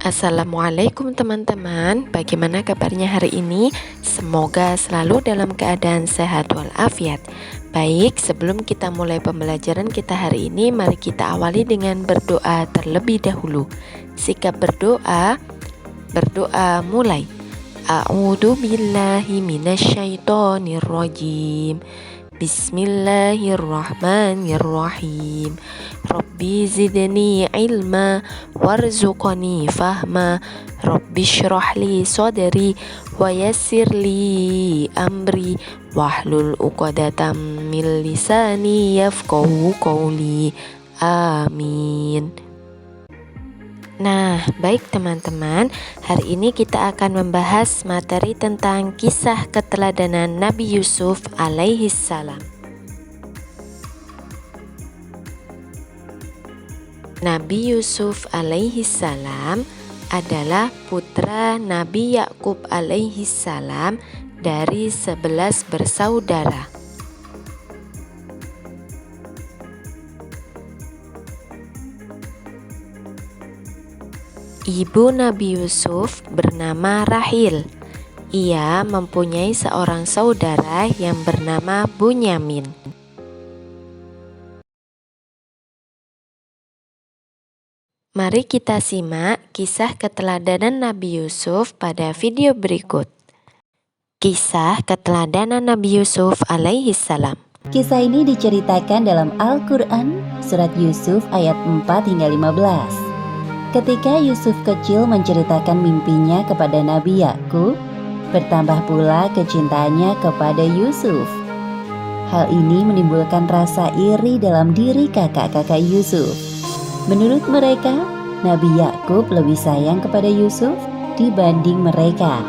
Assalamualaikum teman-teman, bagaimana kabarnya hari ini? Semoga selalu dalam keadaan sehat walafiat. Baik, sebelum kita mulai pembelajaran kita hari ini, mari kita awali dengan berdoa terlebih dahulu. Sikap berdoa mulai. A'udzu billahi minasyaitonir rajim. Bismillahirrahmanirrahim. Rabbi zidni ilma warzuqni fahma. Rabbi shrah li sadri wa yassir li amri wahlul 'uqdatam min lisani yafqahu qawli. Amin. Nah, baik teman-teman, hari ini kita akan membahas materi tentang kisah keteladanan Nabi Yusuf alaihi salam. Nabi Yusuf alaihi salam adalah putra Nabi Yakub alaihi salam dari 11 bersaudara. Ibu Nabi Yusuf bernama Rahil. Ia mempunyai seorang saudara yang bernama Bunyamin. Mari kita simak kisah keteladanan Nabi Yusuf pada video berikut. Kisah keteladanan Nabi Yusuf alaihi salam. Kisah ini diceritakan dalam Al-Quran, surat Yusuf ayat 4 hingga 15. Ketika Yusuf kecil menceritakan mimpinya kepada Nabi Yakub, bertambah pula kecintaannya kepada Yusuf. Hal ini menimbulkan rasa iri dalam diri kakak-kakak Yusuf. Menurut mereka, Nabi Yakub lebih sayang kepada Yusuf dibanding mereka.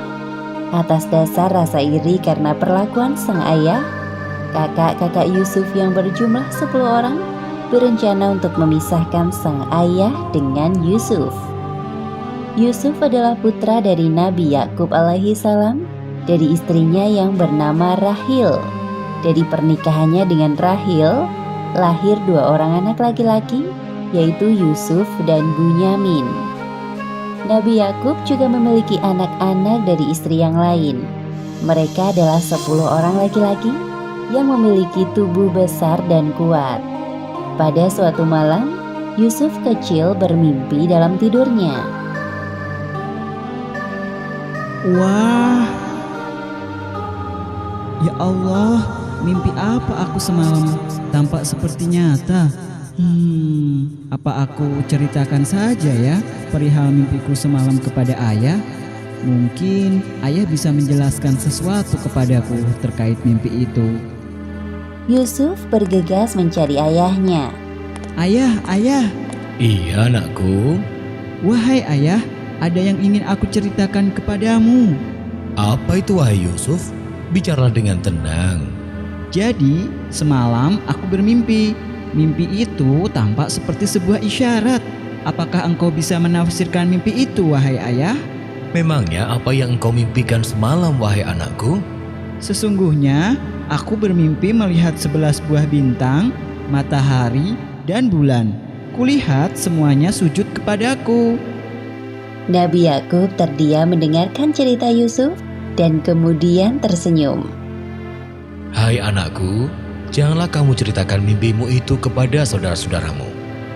Atas dasar rasa iri karena perlakuan sang ayah, kakak-kakak Yusuf yang berjumlah 10 orang berencana untuk memisahkan sang ayah dengan Yusuf. Yusuf adalah putra dari Nabi Yakub alaihi salam dari istrinya yang bernama Rahil. Dari pernikahannya dengan Rahil, lahir 2 orang anak laki-laki, yaitu Yusuf dan Bunyamin. Nabi Yakub juga memiliki anak-anak dari istri yang lain. Mereka adalah 10 orang laki-laki yang memiliki tubuh besar dan kuat. Pada suatu malam, Yusuf kecil bermimpi dalam tidurnya. Wah, ya Allah, mimpi apa aku semalam? Tampak seperti nyata. Apa aku ceritakan saja ya perihal mimpiku semalam kepada ayah? Mungkin ayah bisa menjelaskan sesuatu kepadaku terkait mimpi itu. Yusuf bergegas mencari ayahnya. Ayah. Iya anakku. Wahai ayah, ada yang ingin aku ceritakan kepadamu. Apa itu wahai Yusuf? Bicaralah dengan tenang. Jadi, semalam aku bermimpi. Mimpi itu tampak seperti sebuah isyarat. Apakah engkau bisa menafsirkan mimpi itu, wahai ayah? Memangnya apa yang engkau mimpikan semalam wahai anakku? Sesungguhnya, aku bermimpi melihat 11 buah bintang, matahari, dan bulan. Kulihat semuanya sujud kepadaku. Nabi Yakub terdiam mendengarkan cerita Yusuf dan kemudian tersenyum. Hai anakku, janganlah kamu ceritakan mimpimu itu kepada saudara-saudaramu.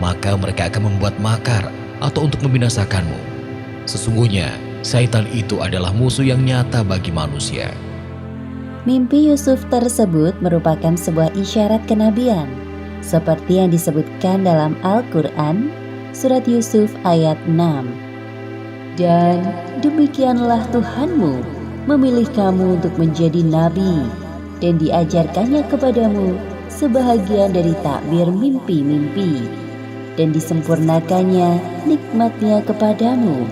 Maka mereka akan membuat makar atau untuk membinasakanmu. Sesungguhnya, syaitan itu adalah musuh yang nyata bagi manusia. Mimpi Yusuf tersebut merupakan sebuah isyarat kenabian, seperti yang disebutkan dalam Al-Quran, surat Yusuf ayat 6. Dan demikianlah Tuhanmu memilih kamu untuk menjadi nabi, dan diajarkannya kepadamu sebahagian dari takbir mimpi-mimpi, dan disempurnakannya nikmatnya kepadamu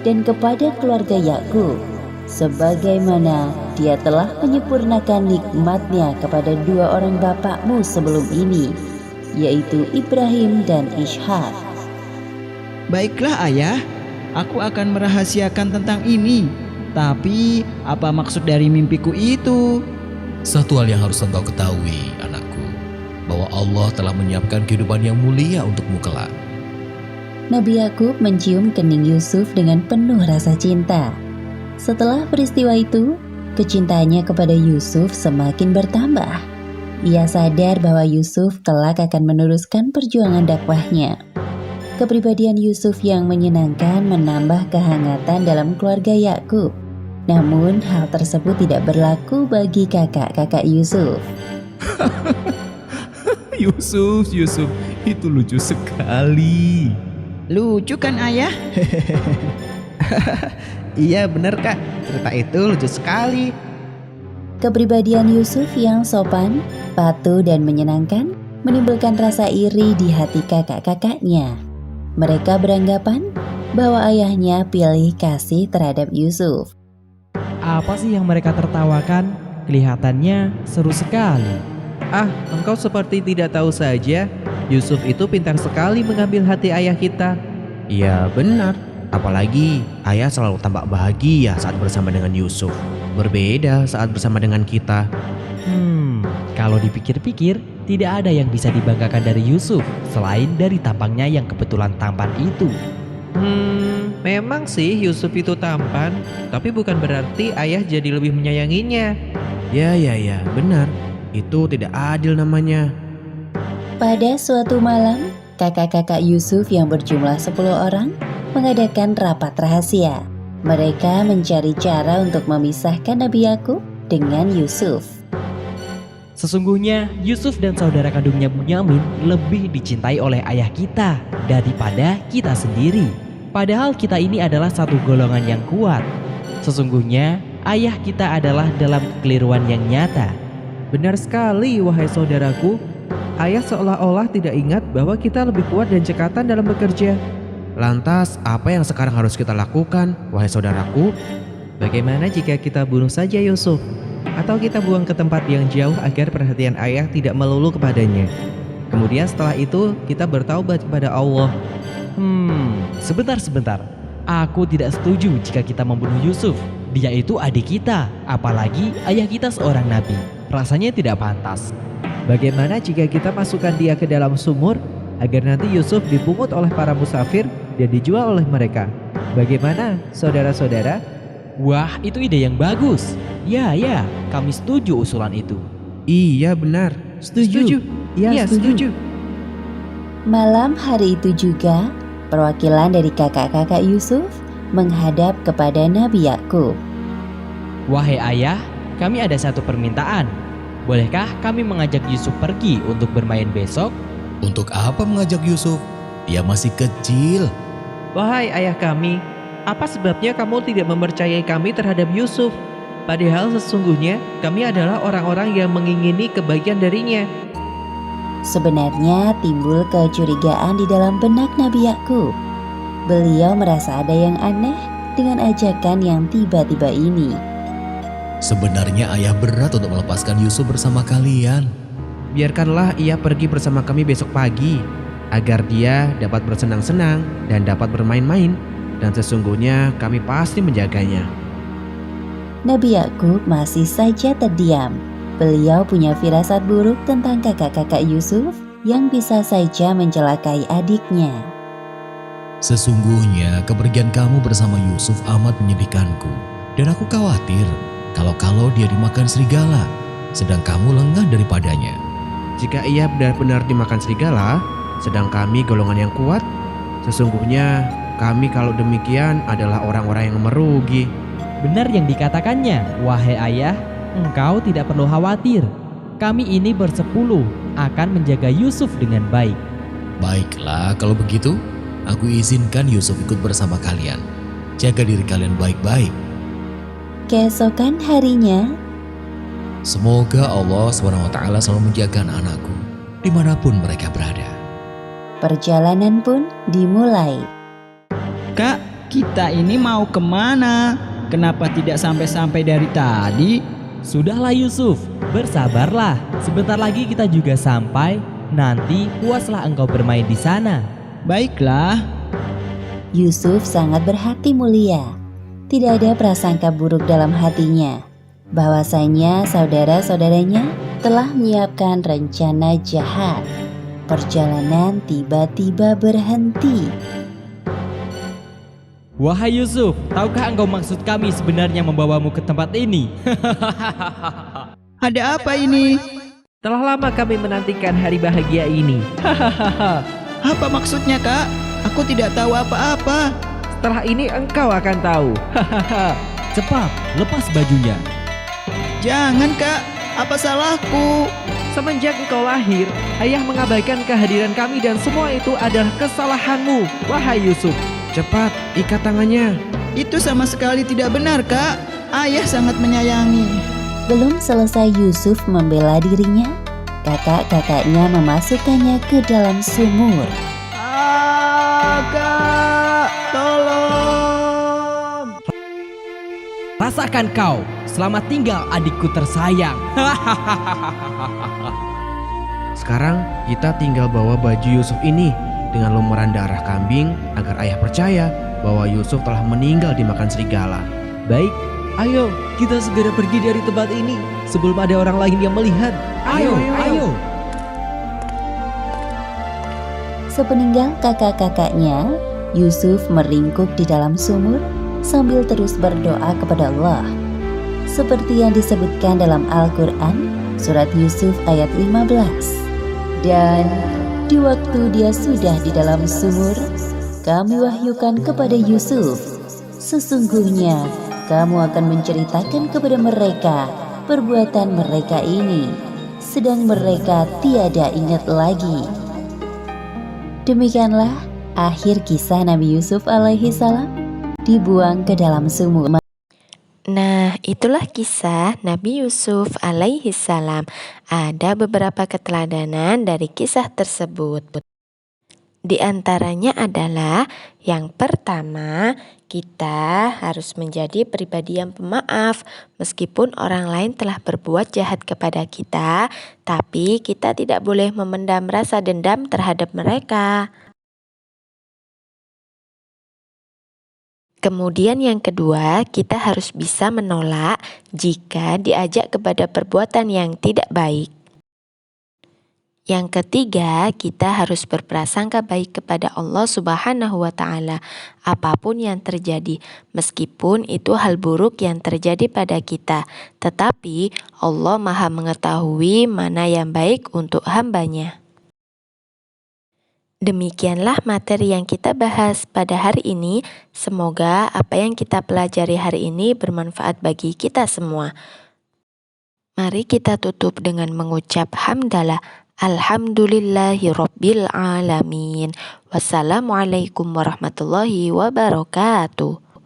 dan kepada keluarga Yakub, sebagaimana Dia telah menyempurnakan nikmatnya kepada 2 orang bapakmu sebelum ini, yaitu Ibrahim dan Ishak. Baiklah ayah, aku akan merahasiakan tentang ini. Tapi, apa maksud dari mimpiku itu? Satu hal yang harus engkau ketahui anakku, bahwa Allah telah menyiapkan kehidupan yang mulia untukmu kelak. Nabi Yakub mencium kening Yusuf dengan penuh rasa cinta. Setelah peristiwa itu, kecintaannya kepada Yusuf semakin bertambah. Ia sadar bahwa Yusuf kelak akan meneruskan perjuangan dakwahnya. Kepribadian Yusuf yang menyenangkan menambah kehangatan dalam keluarga Yakub. Namun hal tersebut tidak berlaku bagi kakak-kakak Yusuf. Yusuf, itu lucu sekali. Lucu kan ayah? Iya bener kak, cerita itu lucu sekali. Kepribadian Yusuf yang sopan, patuh dan menyenangkan menimbulkan rasa iri di hati kakak-kakaknya. Mereka beranggapan bahwa ayahnya pilih kasih terhadap Yusuf. Apa sih yang mereka tertawakan? Kelihatannya seru sekali. Ah, engkau seperti tidak tahu saja. Yusuf itu pintar sekali mengambil hati ayah kita. Iya benar, apalagi ayah selalu tampak bahagia saat bersama dengan Yusuf. Berbeda saat bersama dengan kita. Kalau dipikir-pikir, tidak ada yang bisa dibanggakan dari Yusuf selain dari tampangnya yang kebetulan tampan itu. Memang sih Yusuf itu tampan, tapi bukan berarti ayah jadi lebih menyayanginya. Ya, benar. Itu tidak adil namanya. Pada suatu malam, kakak-kakak Yusuf yang berjumlah 10 orang mengadakan rapat rahasia. Mereka mencari cara untuk memisahkan Nabi Yakub dengan Yusuf. Sesungguhnya Yusuf dan saudara kandungnya Bunyamin lebih dicintai oleh ayah kita daripada kita sendiri. Padahal kita ini adalah satu golongan yang kuat. Sesungguhnya ayah kita adalah dalam kekeliruan yang nyata. Benar sekali wahai saudaraku. Ayah seolah-olah tidak ingat bahwa kita lebih kuat dan cekatan dalam bekerja. Lantas apa yang sekarang harus kita lakukan wahai saudaraku? Bagaimana jika kita bunuh saja Yusuf? Atau kita buang ke tempat yang jauh agar perhatian ayah tidak melulu kepadanya. Kemudian setelah itu kita bertaubat kepada Allah. Sebentar. Aku tidak setuju jika kita membunuh Yusuf. Dia itu adik kita, apalagi ayah kita seorang nabi. Rasanya tidak pantas. Bagaimana jika kita masukkan dia ke dalam sumur agar nanti Yusuf dipungut oleh para musafir dan dijual oleh mereka? Bagaimana saudara-saudara? Wah, itu ide yang bagus. Ya, kami setuju usulan itu. Iya benar. Setuju. Iya, setuju. Malam hari itu juga, perwakilan dari kakak-kakak Yusuf menghadap kepada Nabi Yakub. Wahai ayah, kami ada satu permintaan. Bolehkah kami mengajak Yusuf pergi untuk bermain besok? Untuk apa mengajak Yusuf? Dia masih kecil. Wahai ayah kami, apa sebabnya kamu tidak mempercayai kami terhadap Yusuf? Padahal sesungguhnya kami adalah orang-orang yang mengingini kebaikan darinya. Sebenarnya timbul kecurigaan di dalam benak Nabi Yakub. Beliau merasa ada yang aneh dengan ajakan yang tiba-tiba ini. Sebenarnya ayah berat untuk melepaskan Yusuf bersama kalian. Biarkanlah ia pergi bersama kami besok pagi, agar dia dapat bersenang-senang dan dapat bermain-main, dan sesungguhnya kami pasti menjaganya. Nabi Yakub masih saja terdiam. Beliau punya firasat buruk tentang kakak-kakak Yusuf yang bisa saja mencelakai adiknya. Sesungguhnya kepergian kamu bersama Yusuf amat menyedihkanku. Dan aku khawatir kalau dia dimakan serigala, sedang kamu lengah daripadanya. Jika ia benar-benar dimakan serigala, sedang kami golongan yang kuat, sesungguhnya kami kalau demikian adalah orang-orang yang merugi. Benar yang dikatakannya, wahai ayah, engkau tidak perlu khawatir. Kami ini bersepuluh akan menjaga Yusuf dengan baik. Baiklah, kalau begitu, aku izinkan Yusuf ikut bersama kalian. Jaga diri kalian baik-baik. Keesokan harinya, Semoga Allah SWT selalu menjaga anak-anakku dimanapun mereka berada. perjalanan pun dimulai. Kak, kita ini mau kemana? Kenapa tidak sampai-sampai dari tadi? Sudahlah Yusuf, bersabarlah. Sebentar lagi kita juga sampai. Nanti puaslah engkau bermain di sana. Baiklah. Yusuf sangat berhati mulia. Tidak ada prasangka buruk dalam hatinya. Bahwasanya saudara-saudaranya telah menyiapkan rencana jahat. Perjalanan tiba-tiba berhenti. Wahai Yusuf, tahukah engkau maksud kami sebenarnya membawamu ke tempat ini? Ada apa ini? Telah lama kami menantikan hari bahagia ini. Hahaha. Apa maksudnya, Kak? Aku tidak tahu apa-apa. Setelah ini engkau akan tahu. Hahaha. Cepat, lepas bajunya. Jangan, Kak. Apa salahku? Semenjak engkau lahir, ayah mengabaikan kehadiran kami dan semua itu adalah kesalahanmu, wahai Yusuf. Cepat, ikat tangannya. Itu sama sekali tidak benar, Kak. Ayah sangat menyayangi. Belum selesai Yusuf membela dirinya, kakak-kakaknya memasukkannya ke dalam sumur. Kak, tolong. Rasakan kau, selamat tinggal adikku tersayang. Sekarang kita tinggal bawa baju Yusuf ini dengan lumuran darah kambing agar ayah percaya bahwa Yusuf telah meninggal dimakan serigala. Baik, ayo kita segera pergi dari tempat ini sebelum ada orang lain yang melihat. Ayo. Sepeninggal kakak-kakaknya, Yusuf meringkuk di dalam sumur sambil terus berdoa kepada Allah. Seperti yang disebutkan dalam Al-Quran, surat Yusuf ayat 15. Dan di waktu dia sudah di dalam sumur, kami wahyukan kepada Yusuf, sesungguhnya kamu akan menceritakan kepada mereka perbuatan mereka ini, sedang mereka tiada ingat lagi. Demikianlah akhir kisah Nabi Yusuf alaihi salam dibuang ke dalam sumur. Nah, itulah kisah Nabi Yusuf alaihi salam. Ada beberapa keteladanan dari kisah tersebut. Di antaranya adalah yang pertama, kita harus menjadi pribadi yang pemaaf. Meskipun orang lain telah berbuat jahat kepada kita, tapi kita tidak boleh memendam rasa dendam terhadap mereka. Kemudian yang kedua, kita harus bisa menolak jika diajak kepada perbuatan yang tidak baik. Yang ketiga, kita harus berprasangka baik kepada Allah Subhanahu wa Ta'ala, apapun yang terjadi, meskipun itu hal buruk yang terjadi pada kita, tetapi Allah Maha mengetahui mana yang baik untuk hambanya. Demikianlah materi yang kita bahas pada hari ini. Semoga apa yang kita pelajari hari ini bermanfaat bagi kita semua. Mari kita tutup dengan mengucap hamdalah. Alhamdulillahirabbil alamin. Wassalamualaikum warahmatullahi wabarakatuh.